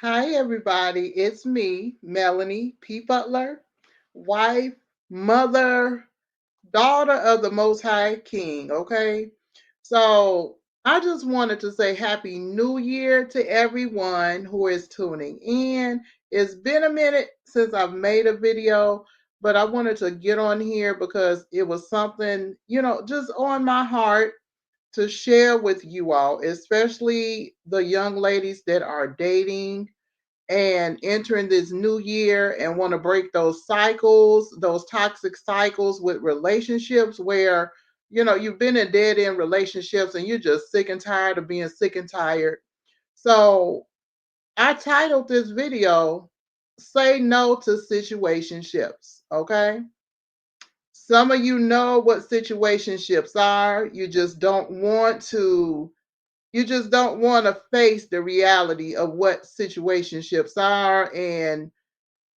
Hi, everybody. It's me, Melanie P. Butler, wife, mother, daughter of the Most High King. Okay. So I just wanted to say Happy New Year to everyone who is tuning in. It's been a minute since I've made a video, but I wanted to get on here because it was something, just on my heart to share with you all, especially the young ladies that are dating and entering this new year and want to break those cycles, those toxic cycles with relationships where, you've been in dead end relationships and you're just sick and tired of being sick and tired. So I titled this video, Say No to Situationships. Okay. Some of you know what situationships are. You just don't want to face the reality of what situationships are and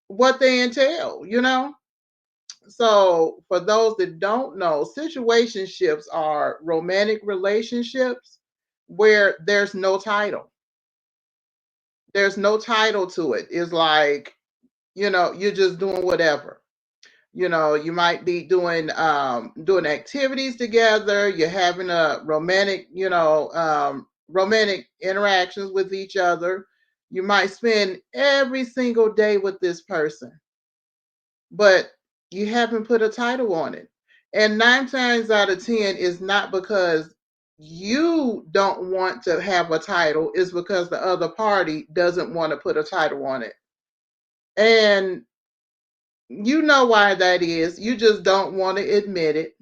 what they entail. So, for those that don't know, situationships are romantic relationships where there's no title. There's no title to it. It's like, you're just doing whatever. You might be doing activities together, you're having a romantic interactions with each other. You might spend every single day with this person, but you haven't put a title on it. And 9 times out of 10 is not because you don't want to have a title, it's because the other party doesn't want to put a title on it. And you know why that is. You just don't want to admit it.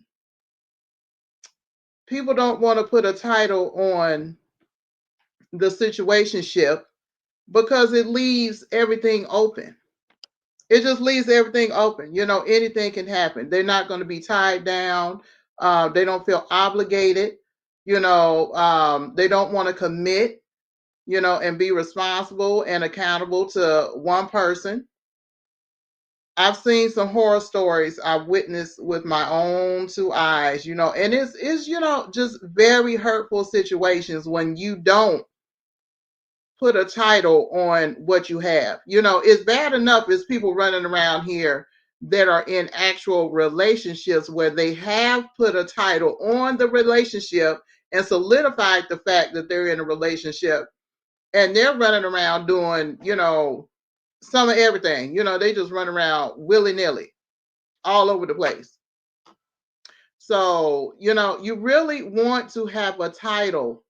People don't want to put a title on the situationship because it leaves everything open. It just leaves everything open. Anything can happen. They're not going to be tied down. They don't feel obligated. They don't want to commit, and be responsible and accountable to one person. I've seen some horror stories I've witnessed with my own two eyes, and it's just very hurtful situations when you don't put a title on what you have. It's bad enough as people running around here that are in actual relationships where they have put a title on the relationship and solidified the fact that they're in a relationship, and they're running around doing, some of everything. They just run around willy-nilly all over the place. So, you really want to have a title,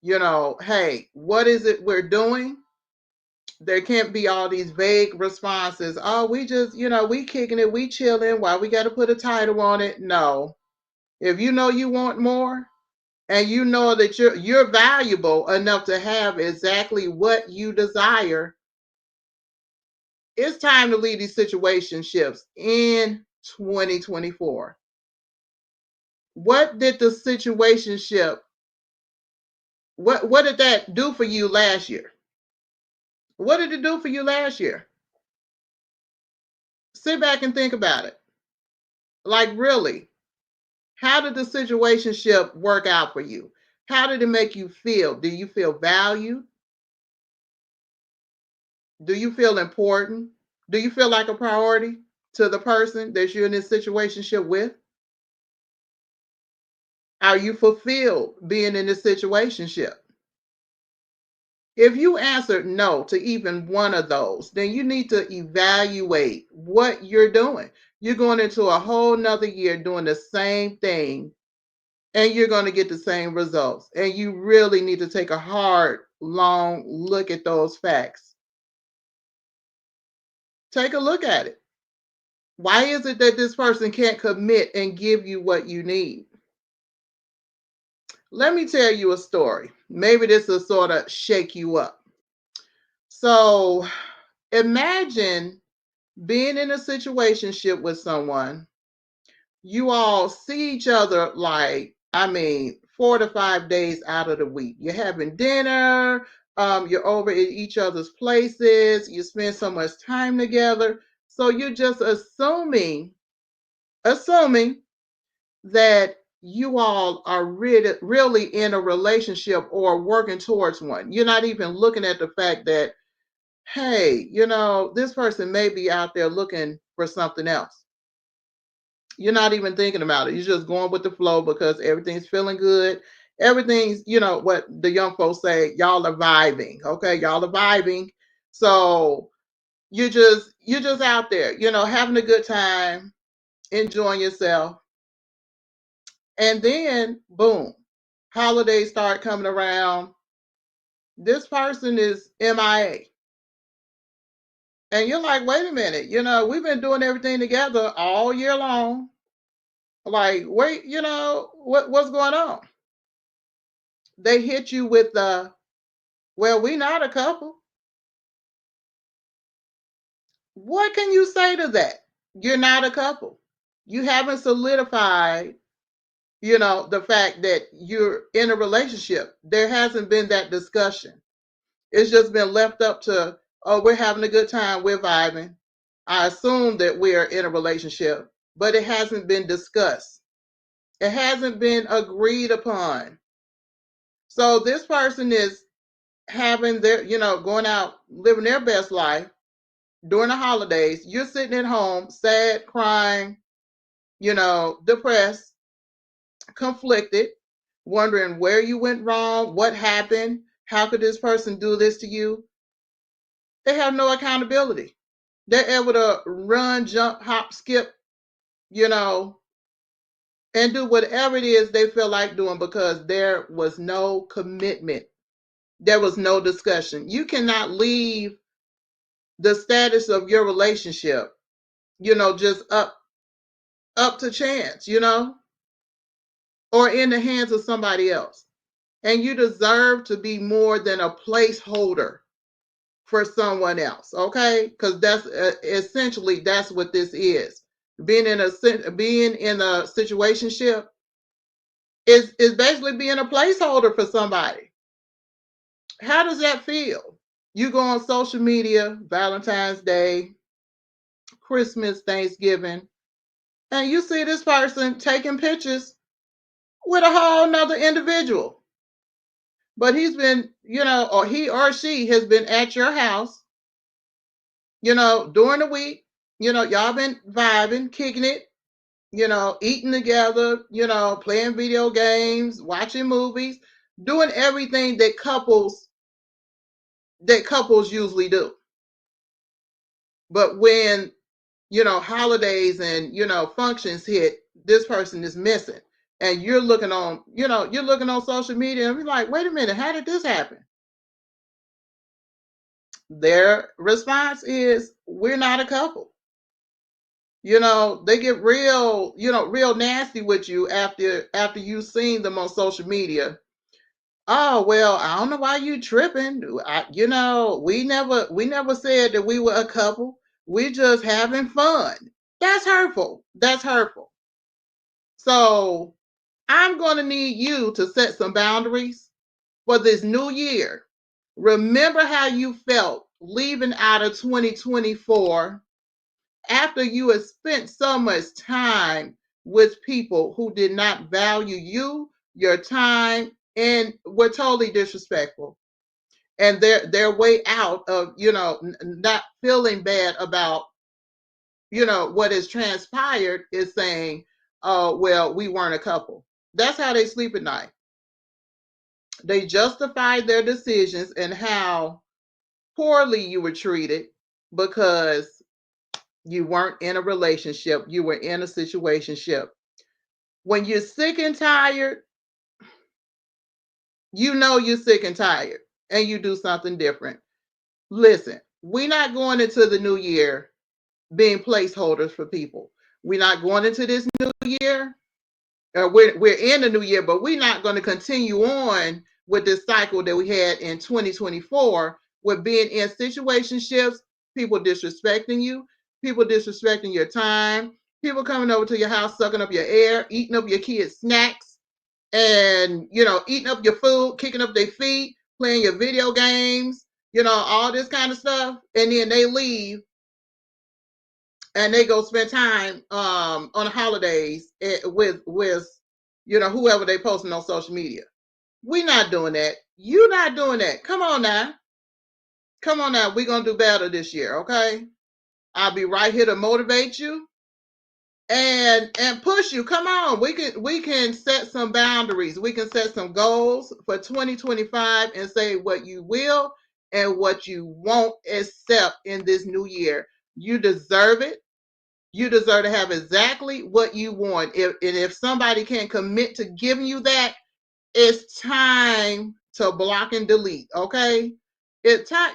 hey, what is it we're doing? There can't be all these vague responses. Oh, we just, we kicking it, we chilling. Why we got to put a title on it? No. If you know you want more and you know that you're valuable enough to have exactly what you desire, it's time to leave these situationships in 2024. What did the situationship what did that do for you last year? What did it do for you last year? Sit back and think about it. Like, really, how did the situationship work out for you? How did it make you feel? Do you feel valued? Do you feel important? Do you feel like a priority to the person that you're in this situationship with? Are you fulfilled being in this situationship? If you answered no to even one of those, then you need to evaluate what you're doing. You're going into a whole nother year doing the same thing and you're going to get the same results. And you really need to take a hard, long look at those facts. Take a look at it. Why is it that this person can't commit and give you what you need? Let me tell you a story. Maybe this will sort of shake you up. So imagine being in a situationship with someone. You all see each other, like, I mean, 4 to 5 days out of the week. You're having dinner, you're over at each other's places, you spend so much time together. So you're just assuming that you all are really in a relationship or working towards one. You're not even looking at the fact that hey, this person may be out there looking for something else. You're not even thinking about it. You're just going with the flow because everything's feeling good. Everything's, what the young folks say, y'all are vibing. Okay, y'all are vibing. So you're just out there, having a good time, enjoying yourself. And then boom, holidays start coming around. This person is MIA. And you're like, wait a minute, we've been doing everything together all year long. Like, wait, what's going on? They hit you with the, well, we not a couple. What can you say to that? You're not a couple. You haven't solidified, the fact that you're in a relationship. There hasn't been that discussion. It's just been left up to, oh, we're having a good time, we're vibing. I assume that we're in a relationship, but it hasn't been discussed. It hasn't been agreed upon. So this person is having their, going out, living their best life during the holidays. You're sitting at home, sad, crying, depressed, conflicted, wondering where you went wrong, what happened, how could this person do this to you? They have no accountability. They're able to run, jump, hop, skip, you know, and do whatever it is they feel like doing because there was no commitment. There was no discussion. You cannot leave the status of your relationship, just up to chance, or in the hands of somebody else. And you deserve to be more than a placeholder for someone else, okay? Because that's essentially that's what this is. Being in a situationship is basically being a placeholder for somebody. How does that feel? You go on social media, Valentine's Day, Christmas, Thanksgiving, and you see this person taking pictures with a whole nother individual. But he's been, or he or she has been at your house, during the week, y'all been vibing, kicking it, eating together, playing video games, watching movies, doing everything that couples usually do. But when, holidays and, functions hit, this person is missing. And you're looking on social media and you're like, wait a minute, how did this happen? Their response is, we're not a couple. They get real nasty with you after you've seen them on social media. Oh, well, I don't know why you tripping. We never said that we were a couple. We just having fun. That's hurtful. That's hurtful. So I'm going to need you to set some boundaries for this new year. Remember how you felt leaving out of 2024 after you had spent so much time with people who did not value you, your time, and were totally disrespectful. And their way out of, not feeling bad about, what has transpired is saying, oh, well, we weren't a couple. That's how they sleep at night. They justify their decisions and how poorly you were treated because you weren't in a relationship, you were in a situationship. When you're sick and tired, you're sick and tired and you do something different. Listen, we're not going into the new year being placeholders for people. We're not going into this new year. We're in the new year, but we're not going to continue on with this cycle that we had in 2024 with being in situationships, people disrespecting you, people disrespecting your time, people coming over to your house, sucking up your air, eating up your kids' snacks, and eating up your food, kicking up their feet, playing your video games, all this kind of stuff, and then they leave and they go spend time on the holidays with whoever they posting on social media. We're not doing that. You're not doing that. Come on now. Come on now, we're gonna do better this year, okay? I'll be right here to motivate you and push you. Come on, we can set some boundaries. We can set some goals for 2025 and say what you will and what you won't accept in this new year. You deserve it. You deserve to have exactly what you want. If somebody can't commit to giving you that, it's time to block and delete. Okay, it's time.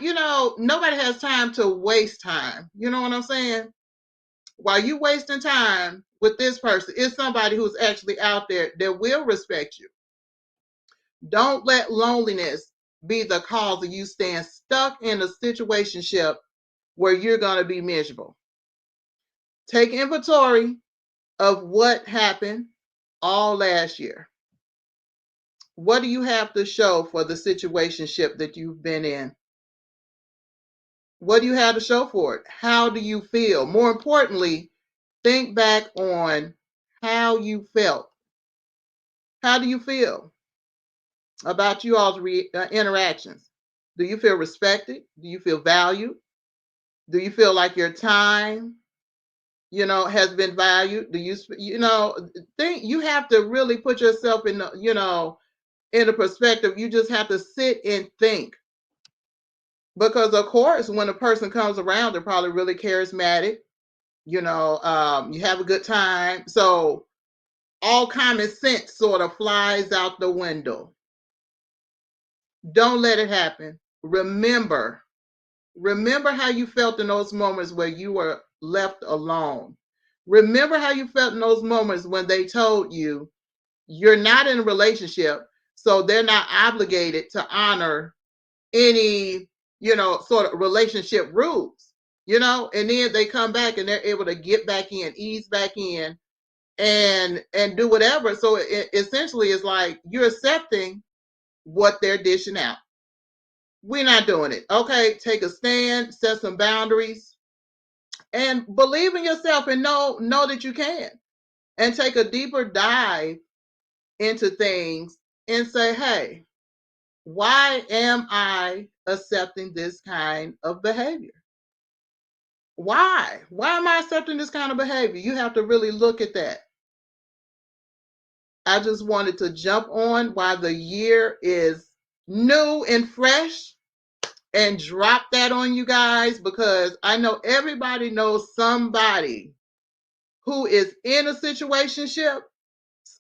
Nobody has time to waste time. You know what I'm saying? While you wasting time with this person, it's somebody who's actually out there that will respect you. Don't let loneliness be the cause of you staying stuck in a situationship where you're going to be miserable. Take inventory of what happened all last year. What do you have to show for the situationship that you've been in? What do you have to show for it? How do you feel? More importantly, think back on how you felt. How do you feel about you all's interactions? Do you feel respected? Do you feel valued? Do you feel like your time, has been valued? Do think you have to really put yourself in a perspective. You just have to sit and think. Because of course, when a person comes around, they're probably really charismatic. You have a good time. So all common sense sort of flies out the window. Don't let it happen. Remember how you felt in those moments where you were left alone. Remember how you felt in those moments when they told you you're not in a relationship, so they're not obligated to honor any, sort of relationship rules, and then they come back and they're able to get back in, ease back in, and do whatever. So it essentially is like you're accepting what they're dishing out. We're not doing it. Okay, take a stand, set some boundaries, and believe in yourself and know that you can. And take a deeper dive into things and say, hey, why am I accepting this kind of behavior? Why? Why am I accepting this kind of behavior? You have to really look at that. I just wanted to jump on while the year is new and fresh and drop that on you guys, because I know everybody knows somebody who is in a situationship.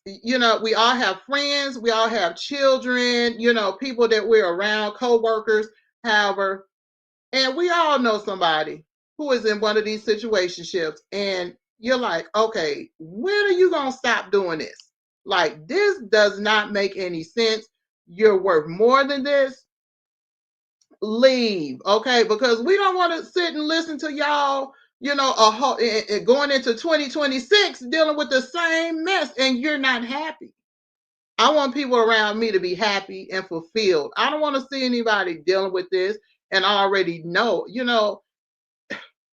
We all have friends, we all have children, people that we're around, co-workers, however, and we all know somebody who is in one of these situationships, and you're like, okay, when are you going to stop doing this? Like, this does not make any sense. You're worth more than this. Leave, okay? Because we don't want to sit and listen to y'all, going into 2026 dealing with the same mess, and you're not happy. I want people around me to be happy and fulfilled. I don't want to see anybody dealing with this and already know,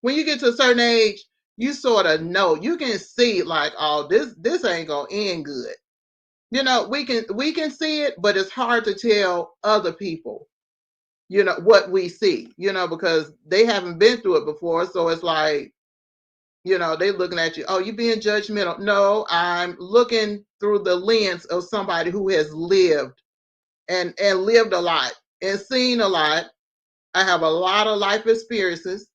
when you get to a certain age, you sort of know. You can see like, oh, this ain't gonna end good. We can see it, but it's hard to tell other people, what we see, because they haven't been through it before. So it's like, they looking at you, oh, you being judgmental. No, I'm looking through the lens of somebody who has lived and lived a lot and seen a lot. I have a lot of life experiences.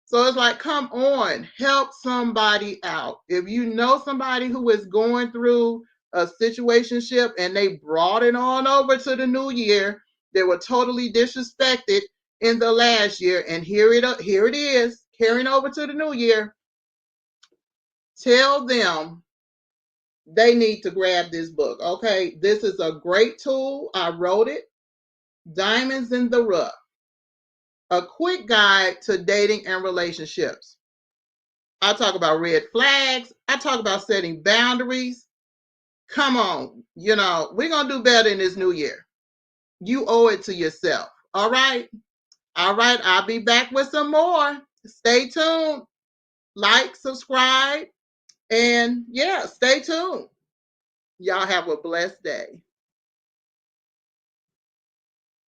So it's like, come on, help somebody out. If you know somebody who is going through a situationship and they brought it on over to the new year, they were totally disrespected in the last year, and here it is, carrying over to the new year. Tell them they need to grab this book. Okay, this is a great tool. I wrote it. Diamonds in the Rough. A quick guide to dating and relationships. I talk about red flags. I talk about setting boundaries. Come on, we're going to do better in this new year. You owe it to yourself. All right. All right. I'll be back with some more. Stay tuned. Like, subscribe, and yeah, stay tuned. Y'all have a blessed day.